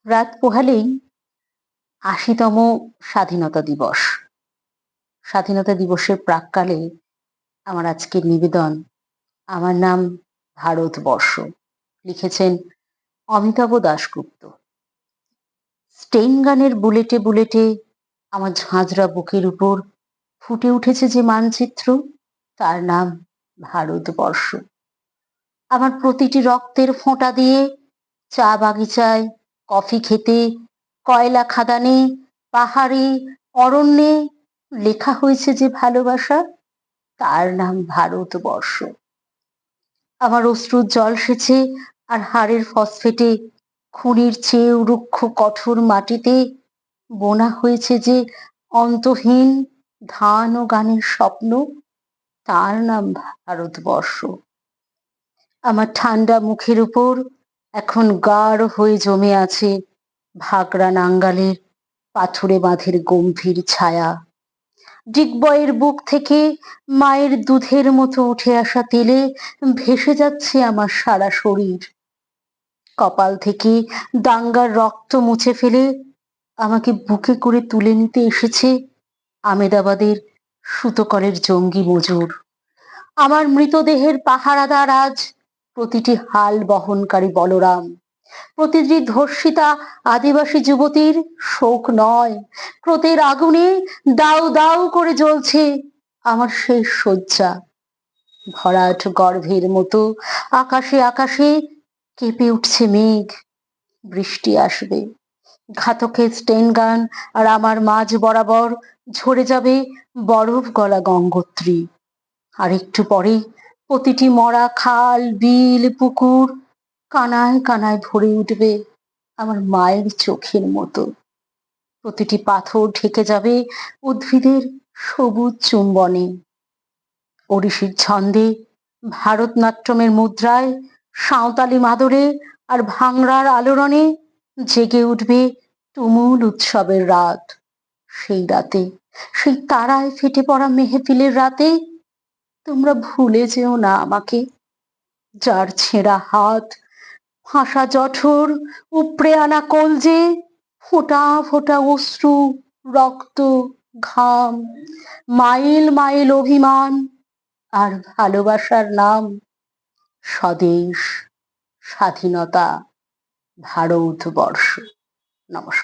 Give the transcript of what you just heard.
রাত পোহালেই ৮০তম স্বাধীনতা দিবস। স্বাধীনতা দিবসের প্রাক্কালে আমার আজকের নিবেদন, আমার নাম ভারতবর্ষ। লিখেছেন অমিতাভ দাশগুপ্ত। স্টেইন গানের বুলেটে বুলেটে আমার ঝাঁঝরা বুকের উপর ফুটে উঠেছে যে মানচিত্র, তার নাম ভারতবর্ষ। আমার প্রতিটি রক্তের ফোঁটা দিয়ে চা বাগিচায়, কফি খেতে, কয়লা খাদানে, পাহাড়ে, অরণ্যে লেখা হয়েছে যে ভালোবাসা, তার নাম ভারতবর্ষ। আমার অশ্রুর জল সেচে আর হাড়ের ফসফেটে খুনির চেয়েও রুক্ষ কঠোর মাটিতে বোনা হয়েছে যে অন্তহীন ধান ও গানের স্বপ্ন, তার নাম ভারতবর্ষ। আমার ঠান্ডা মুখের উপর এখন গাঢ় হয়ে জমে আছে ভাগড়া নাঙ্গালের পাথুরে বাঁধের গম্ভীর ছায়া। ডিগবয়ের বুক থেকে মায়ের দুধের মতো উঠে আসা তেলে ভেসে যাচ্ছে আমার সারা শরীর। কপাল থেকে দাঙ্গার রক্ত মুছে ফেলে আমাকে বুকে করে তুলে নিতে এসেছে আমেদাবাদের সুতোকলের জঙ্গি মজুর। আমার মৃতদেহের পাহারাদার আজ প্রতিটি হাল বহনকারী বলরাম, প্রতিটি ধর্ষিতা আদিবাসী যুবতীর শোক নয়, ক্রোধের আগুনে দাউ দাউ করে জ্বলছে আমার শেষ শয্যা। ভরাট গর্ভের মতো আকাশে আকাশে কেঁপে উঠছে মেঘ, বৃষ্টি আসবে। ঘাতকের স্টেন গান আর আমার মাঝ বরাবর ঝরে যাবে বরফ গলা গঙ্গোত্রী। আর একটু পরে প্রতিটি মরা খাল, বিল, পুকুর কানায় কানায় ভরে উঠবে আমার মায়ের চোখের মতো। প্রতিটি পাথর ঢেকে যাবে উদ্ভিদের সবুজ চুম্বনে। ওড়িশির ছন্দে, ভারতনাট্যমের মুদ্রায়, সাঁওতালি মাদরে আর ভাংড়ার আলোড়নে জেগে উঠবে তুমুল উৎসবের রাত। সেই রাতে, সেই তারায় ফেটে পড়া মেহফিলের রাতে তোমরা ভুলে যেও না আমাকে, যার ছেঁড়া হাত, ফাঁসা জঠর, উপড়ে আনা কলজে, ফোঁটা ফোঁটা অশ্রু, রক্ত, ঘাম, মাইল মাইল অভিমান আর ভালোবাসার নাম স্বদেশ, স্বাধীনতা, ভারতবর্ষ। নমস্কার।